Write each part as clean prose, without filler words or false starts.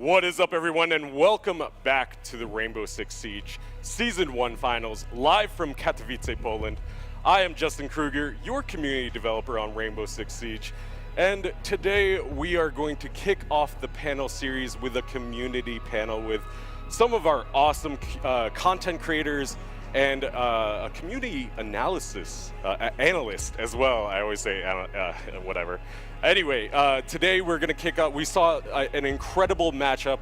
What is up, everyone, and welcome back to the Rainbow Six Siege Season 1 Finals, live from Katowice, Poland. I am Justin Kruger, your community developer on Rainbow Six Siege, and today we are going to kick off the panel series with a community panel with some of our awesome content creators and a community analysis analyst as well. I always say whatever. Anyway, today we're going to kick off. We saw an incredible matchup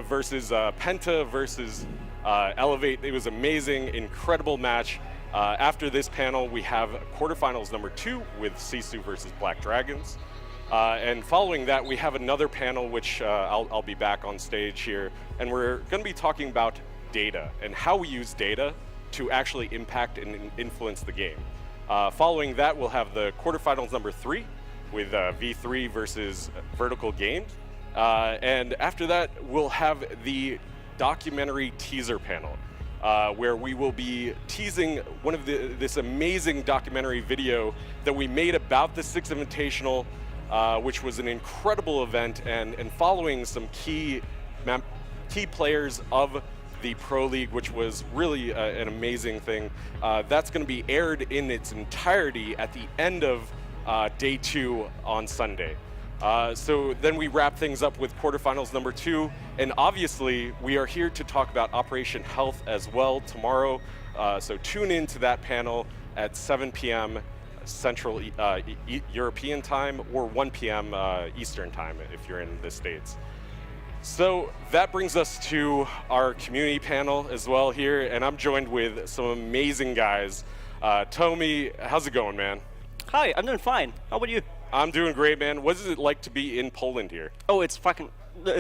versus Penta versus Elevate. It was amazing, incredible match. After this panel, we have quarterfinals number 2 with Sisu versus Black Dragons. And following that, we have another panel, which I'll be back on stage here. And we're going to be talking about data and how we use data to actually impact and influence the game. Following that, we'll have the quarterfinals number 3 with V3 versus Vertical Games. And after that, we'll have the documentary teaser panel, where we will be teasing one of this amazing documentary video that we made about the Six Invitational, which was an incredible event, and following some key players of the Pro League, which was really an amazing thing. That's going to be aired in its entirety at the end of day 2 on Sunday. So then we wrap things up with quarterfinals number 2, and obviously we are here to talk about Operation Health as well tomorrow. So tune in to that panel at 7 p.m. Central European time, or 1 p.m. Eastern time if you're in the States. So that brings us to our community panel as well here, and I'm joined with some amazing guys. Tomi, how's it going, man? Hi, I'm doing fine. How about you? I'm doing great, man. What is it like to be in Poland here? Oh, it's fucking...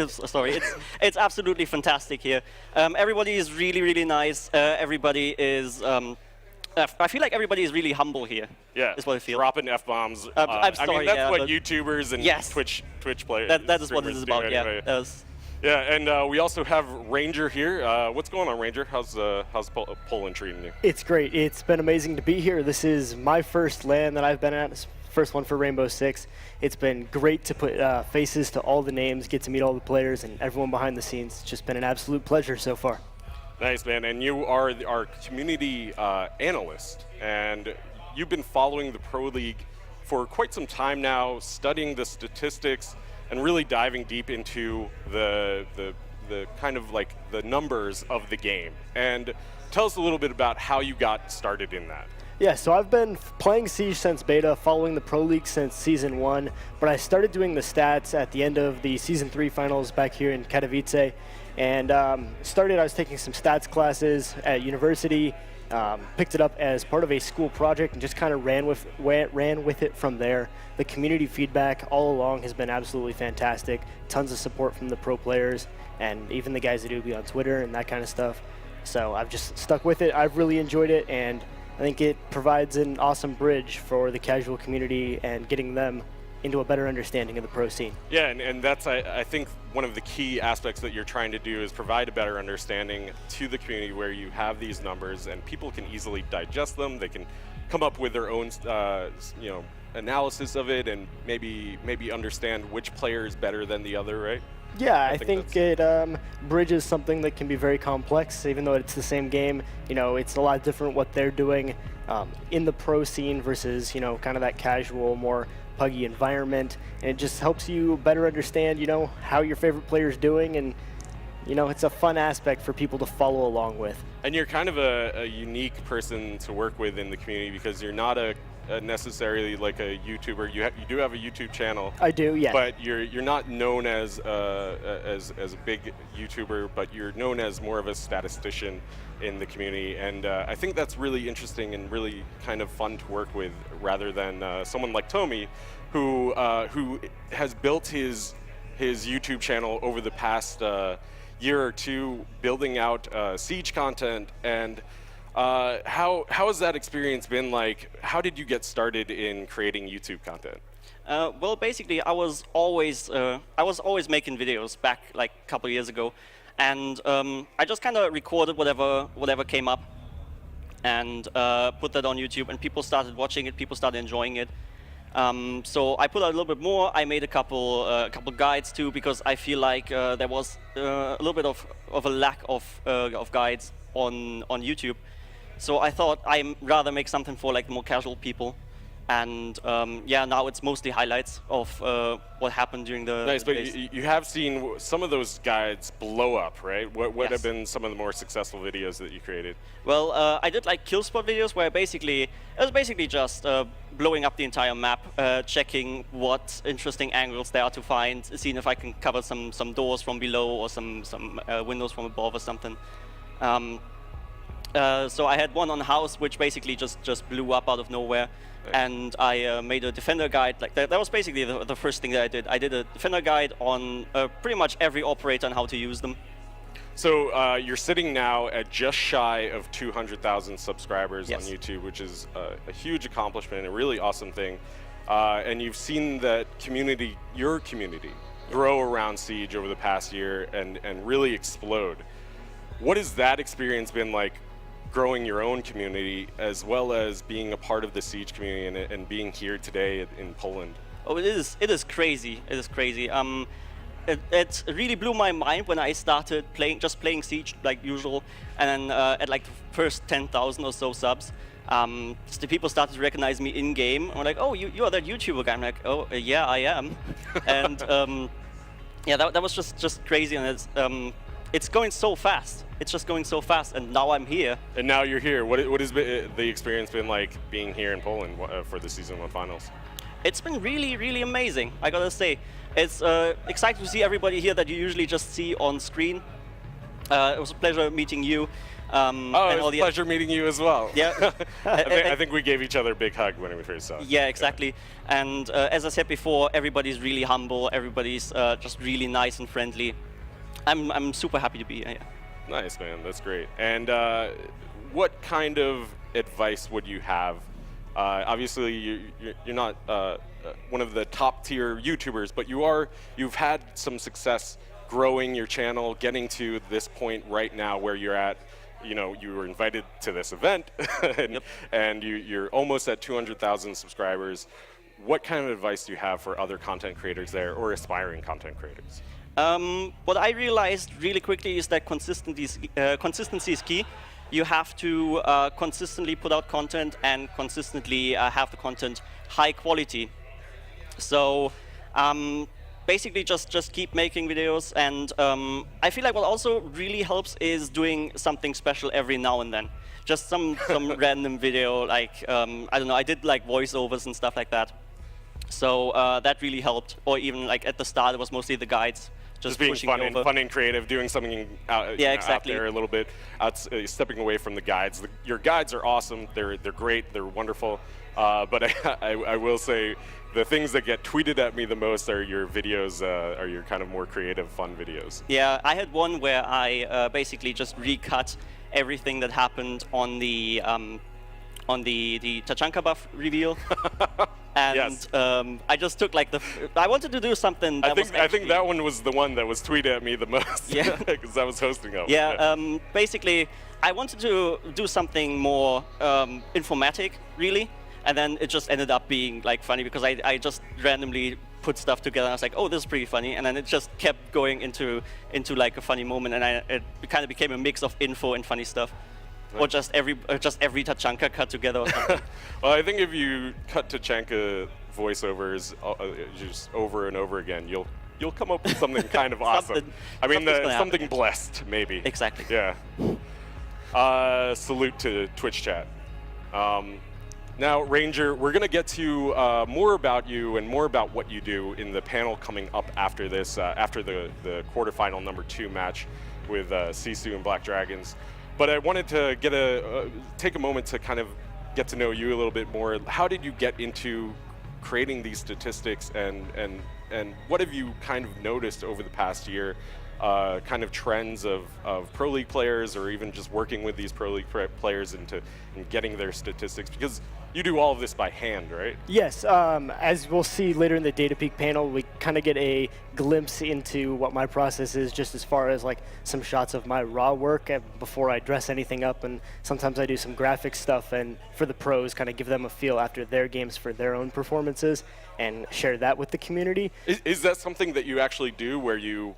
sorry, it's absolutely fantastic here. Everybody is really, really nice. Everybody is... I feel like everybody is really humble here. Yeah, is what I feel. Dropping F-bombs. I'm sorry, I mean, that's yeah, what YouTubers and yes, Twitch players. That is what it is about, anyway. yeah. Yeah, and we also have Ranger here. What's going on, Ranger? How's Poland treating you? It's great. It's been amazing to be here. This is my first LAN that I've been at. It's the first one for Rainbow Six. It's been great to put faces to all the names, get to meet all the players and everyone behind the scenes. It's just been an absolute pleasure so far. Nice, man. And you are our community analyst, and you've been following the Pro League for quite some time now, studying the statistics and really diving deep into the kind of like the numbers of the game. And tell us a little bit about how you got started in that. Yeah, so I've been playing Siege since beta, following the Pro League since Season 1, but I started doing the stats at the end of the Season 3 finals back here in Katowice. And I was taking some stats classes at university, picked it up as part of a school project and just kind of ran with it from there. The community feedback all along has been absolutely fantastic. Tons of support from the pro players and even the guys that do be on Twitter and that kind of stuff. So I've just stuck with it. I've really enjoyed it, and I think it provides an awesome bridge for the casual community and getting them into a better understanding of the pro scene. Yeah, and that's, I think, one of the key aspects that you're trying to do is provide a better understanding to the community where you have these numbers and people can easily digest them. They can come up with their own, analysis of it and maybe understand which player is better than the other, right? Yeah, I think it bridges something that can be very complex, even though it's the same game. You know, it's a lot different what they're doing in the pro scene versus, kind of that casual, more puggy environment, and it just helps you better understand, how your favorite player is doing, and it's a fun aspect for people to follow along with. And you're kind of a unique person to work with in the community because you're not necessarily like a YouTuber. You do have a YouTube channel. I do, yeah. But you're not known as a big YouTuber, but you're known as more of a statistician in the community, and I think that's really interesting and really kind of fun to work with, rather than someone like Tomi, who has built his YouTube channel over the past year or two, building out Siege content. And how has that experience been like? How did you get started in creating YouTube content? Well, basically, I was always making videos back like a couple of years ago. And I just kind of recorded whatever came up and put that on YouTube, and people started watching it, people started enjoying it. So I put out a little bit more. I made a couple guides too, because I feel like there was a little bit of a lack of guides on YouTube. So I thought I'd rather make something for like the more casual people. And yeah, now it's mostly highlights of what happened during the Nice, but race. you have seen some of those guides blow up, right? What have Yes. been some of the more successful videos that you created? Well, I did like kill spot videos where it was basically just blowing up the entire map, checking what interesting angles there are to find, seeing if I can cover some doors from below or some windows from above or something. So I had one on house which basically just blew up out of nowhere. Nice. And I made a defender guide. Like that was basically the first thing that I did. I did a defender guide on pretty much every operator and how to use them. So you're sitting now at just shy of 200,000 subscribers Yes. on YouTube, which is a huge accomplishment, a really awesome thing. And you've seen that community, your community, grow around Siege over the past year and really explode. What has that experience been like, growing your own community as well as being a part of the Siege community and being here today in Poland? Oh, it is crazy. It is crazy. It really blew my mind when I started just playing Siege like usual, and then at like the first 10,000 or so subs, the people started to recognize me in game. I'm like, oh, you are that YouTuber guy. I'm like, oh, yeah, I am. And yeah, that was just crazy, and it's going so fast. It's just going so fast, and now I'm here. And now you're here. What has the experience been like being here in Poland for the Season 1 finals? It's been really, really amazing, I gotta say. It's exciting to see everybody here that you usually just see on screen. It was a pleasure meeting you. Oh, it was a pleasure meeting you as well. Yeah. I think we gave each other a big hug when we first saw. Yeah, exactly. And as I said before, everybody's really humble. Everybody's just really nice and friendly. I'm super happy to be here. Nice, man. That's great. And what kind of advice would you have? Obviously, you're not one of the top tier YouTubers, but you've had some success growing your channel, getting to this point right now where you're at. You know, you were invited to this event, and, Yep. and you're almost at 200,000 subscribers. What kind of advice do you have for other content creators there, or aspiring content creators? What I realized really quickly is that consistency is key. You have to consistently put out content and consistently have the content high quality. So basically just keep making videos, and I feel like what also really helps is doing something special every now and then. Just some random video, like, I don't know, I did like voiceovers and stuff like that. So that really helped. Or even like at the start, it was mostly the guides. Just being pushing fun it and, over. fun and creative, doing something out, Yeah, out exactly. there a little bit, stepping away from the guides. Your guides are awesome. They're great. They're wonderful. But I will say, the things that get tweeted at me the most are your videos, are your kind of more creative, fun videos. Yeah, I had one where I basically just recut everything that happened on the Tachanka buff reveal. And Yes. I just took like I wanted to do something that I think that one was the one that was tweeted at me the most. Yeah. Because I was hosting it. Yeah, basically, I wanted to do something more informatic, really, and then it just ended up being like funny because I just randomly put stuff together. And I was like, oh, this is pretty funny, and then it just kept going into like a funny moment, and it kind of became a mix of info and funny stuff. Or just every Tachanka cut together or something. Well, I think if you cut Tachanka voiceovers just over and over again, you'll come up with something kind of awesome. I mean, something's gonna something happen. blessed, maybe. Exactly. Yeah. Salute to Twitch chat. Now, Ranger, we're going to get to more about you and more about what you do in the panel coming up after this, after the quarterfinal number 2 match with Sisu and Black Dragons. But I wanted to take a moment to kind of get to know you a little bit more. How did you get into creating these statistics, and what have you kind of noticed over the past year kind of trends of Pro League players, or even just working with these Pro League players and getting their statistics? Because you do all of this by hand, right? Yes, as we'll see later in the Data Peak panel, we kind of get a glimpse into what my process is, just as far as like some shots of my raw work before I dress anything up, and sometimes I do some graphic stuff, and for the pros, kind of give them a feel after their games for their own performances, and share that with the community. Is that something that you actually do, where you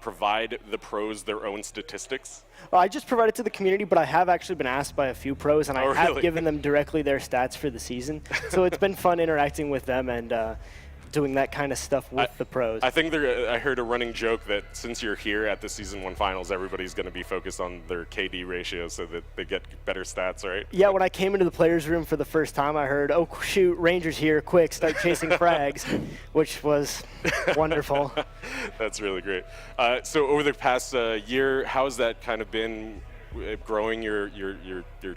provide the pros their own statistics? Well, I just provide it to the community, but I have actually been asked by a few pros, and I have given them directly their stats for the season. So it's been fun interacting with them and doing that kind of stuff with the pros. I think I heard a running joke that since you're here at the Season 1 Finals, everybody's going to be focused on their KD ratio so that they get better stats, right? Yeah, when I came into the players' room for the first time, I heard, "Oh, shoot, Rangers here, quick, start chasing frags," which was wonderful. That's really great. So over the past year, how's that kind of been growing your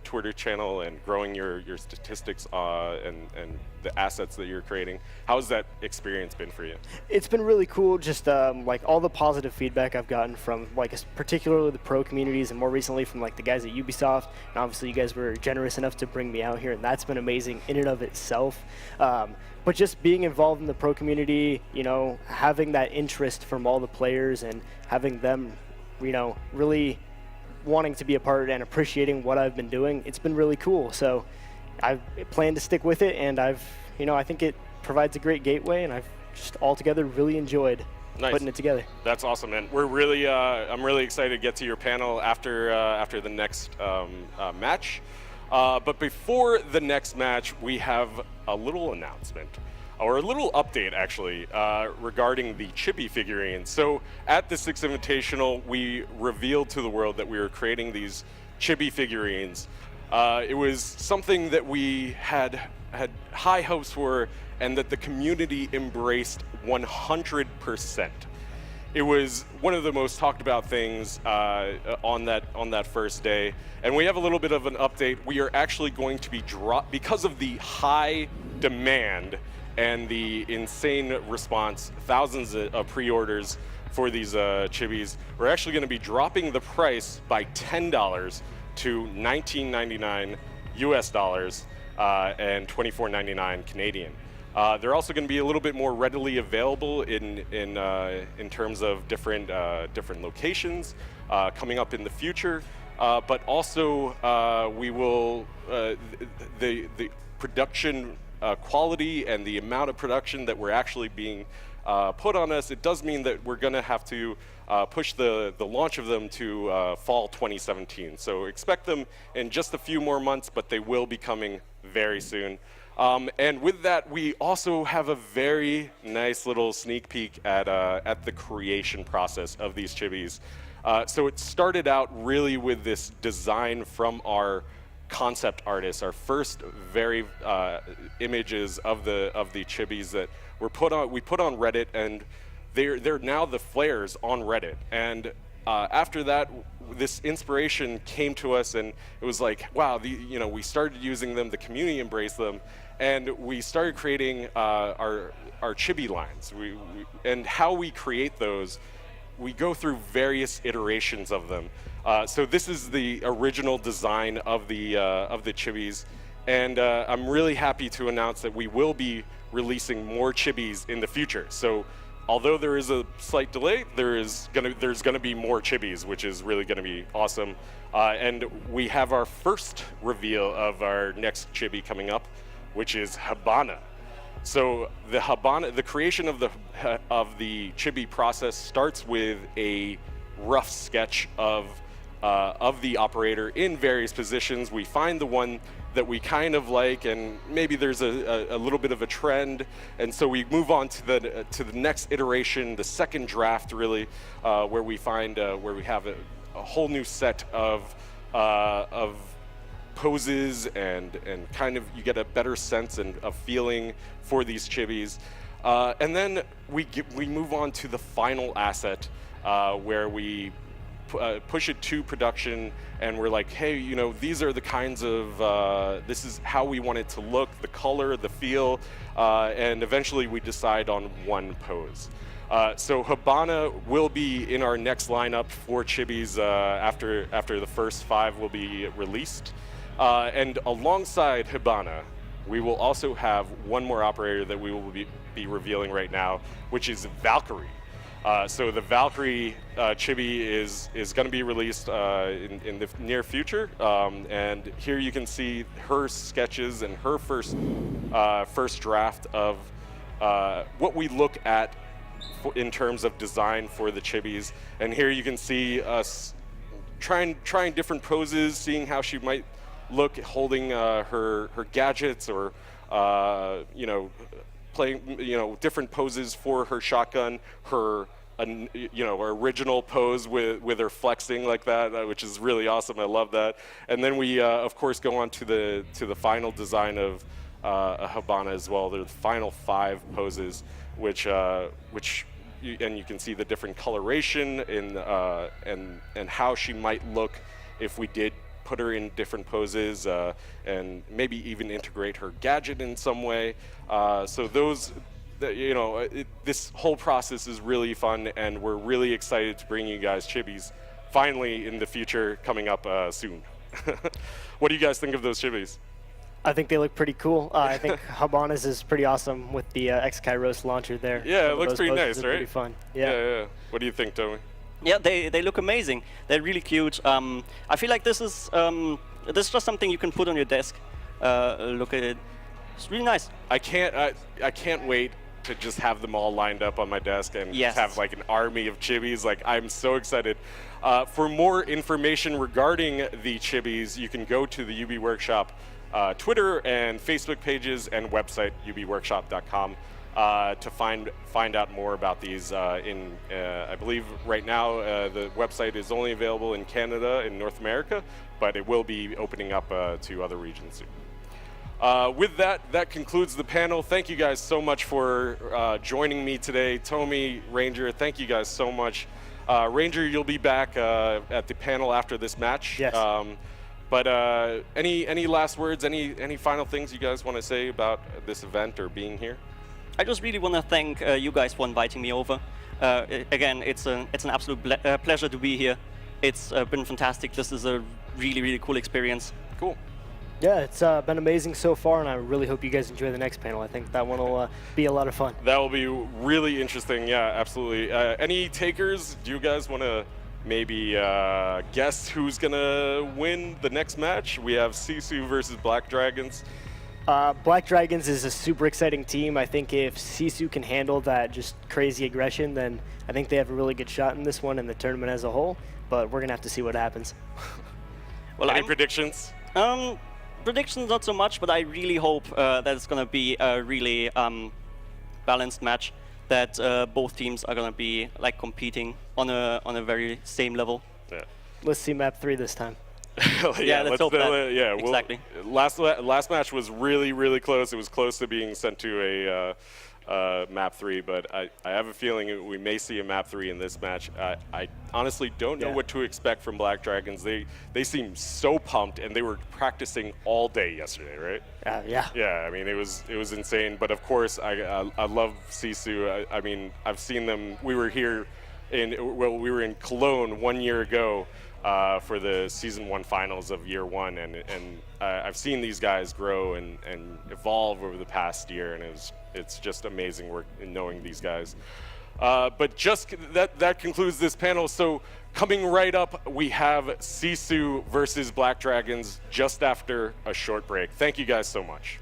Twitter channel and growing your statistics and the assets that you're creating? How's that experience been for you? It's been really cool, just like all the positive feedback I've gotten from like particularly the pro communities, and more recently from like the guys at Ubisoft. And obviously you guys were generous enough to bring me out here, and that's been amazing in and of itself. But just being involved in the pro community, you know, having that interest from all the players and having them, you know, really wanting to be a part and appreciating what I've been doing, it's been really cool. So I plan to stick with it, and I think it provides a great gateway, and I've just altogether really enjoyed putting it together. That's awesome, man. We're really, I'm really excited to get to your panel after the next match. But before the next match, we have a little announcement, or a little update actually, regarding the Chibi figurines. So at the Six Invitational, we revealed to the world that we were creating these Chibi figurines. It was something that we had high hopes for, and that the community embraced 100%. It was one of the most talked about things on that first day. And we have a little bit of an update. We are actually going to be because of the high demand and the insane response, thousands of pre-orders for these chibis. We're actually going to be dropping the price by $10 to $19.99 US dollars and $24.99 Canadian. They're also going to be a little bit more readily available in terms of different locations coming up in the future. But also we will the production quality and the amount of production that we're actually being put on us, it does mean that we're going to have to push the launch of them to fall 2017. So expect them in just a few more months, but they will be coming very soon. And with that, we also have a very nice little sneak peek at the creation process of these chibis. So it started out really with this design from our concept artists, our first very images of the chibis that we put on Reddit, and they're now the flares on Reddit. And after that, this inspiration came to us, and it was like, wow, we started using them, the community embraced them, and we started creating our chibi lines. And how we create those, we go through various iterations of them. So this is the original design of the chibis, and I'm really happy to announce that we will be releasing more chibis in the future. So although there is a slight delay, there's gonna be more chibis, which is really gonna be awesome. And we have our first reveal of our next chibi coming up, which is Habana. So the creation of the chibi process starts with a rough sketch of the operator in various positions. We find the one that we kind of like, and maybe there's a little bit of a trend, and so we move on to the next iteration, the second draft, really, where we find where we have a whole new set of poses and kind of you get a better sense and a feeling for these chibis, and then we move on to the final asset where we push it to production, and we're like, hey, these are the kinds of, this is how we want it to look, the color, the feel, and eventually we decide on one pose. So Habana will be in our next lineup for Chibis after the first 5 will be released. And alongside Habana, we will also have one more operator that we will be revealing right now, which is Valkyrie. So the Valkyrie chibi is going to be released in the near future, and here you can see her sketches and her first draft of what we look at in terms of design for the chibis. And here you can see us trying different poses, seeing how she might look holding her gadgets, or playing different poses for her shotgun, her original pose with her flexing like that, which is really awesome. I love that. And then we of course go on to the final design of a Habana as well. They're the final 5 poses, which you can see the different coloration and how she might look if we did put her in different poses, and maybe even integrate her gadget in some way. So this whole process is really fun, and we're really excited to bring you guys chibis finally in the future, coming up soon. What do you guys think of those chibis? I think they look pretty cool. I think Habana's is pretty awesome with the X-Kairos launcher there. Yeah, it looks pretty nice, right? Pretty fun. Yeah. What do you think, Tommy? Yeah, they look amazing. They're really cute. I feel like this is just something you can put on your desk. Look at it. It's really nice. I can't wait to just have them all lined up on my desk and Yes. have like an army of chibis. Like, I'm so excited. For more information regarding the chibis, you can go to the UB Workshop Twitter and Facebook pages and website, ubworkshop.com. To find out more about these. I believe right now the website is only available in Canada and North America, but it will be opening up to other regions soon. With that concludes the panel. Thank you guys so much for joining me today. Tommy, Ranger, thank you guys so much. Ranger, you'll be back at the panel after this match. Yes. But any last words, any final things you guys want to say about this event or being here? I just really want to thank you guys for inviting me over. Again, it's an absolute pleasure to be here. It's been fantastic. This is a really cool experience. Cool. Yeah, it's been amazing so far, and I really hope you guys enjoy the next panel. I think that one will be a lot of fun. That will be really interesting. Yeah, absolutely. Any takers? Do you guys want to maybe guess who's going to win the next match? We have Sisu versus Black Dragons. Black Dragons is a super exciting team. I think if Sisu can handle that just crazy aggression, then I think they have a really good shot in this one and the tournament as a whole. But we're going to have to see what happens. Well, Any predictions? Predictions not so much, but I really hope that it's going to be a really balanced match, that both teams are going to be like competing on a very same level. Yeah. Let's see map 3 this time. Yeah, let's hope that. Yeah, exactly. Last match was really close. It was close to being sent to a map 3, but I have a feeling we may see a map 3 in this match. I honestly don't know what to expect from Black Dragons. They seem so pumped, and they were practicing all day yesterday, right? Yeah. Yeah, I mean, it was insane. But of course, I love Sisu. I mean, I've seen them. We were here we were in Cologne 1 year ago for the Season 1 finals of Year 1, and I've seen these guys grow and evolve over the past year, and it's just amazing work in knowing these guys. But just that concludes this panel. So coming right up, we have Sisu versus Black Dragons just after a short break. Thank you guys so much.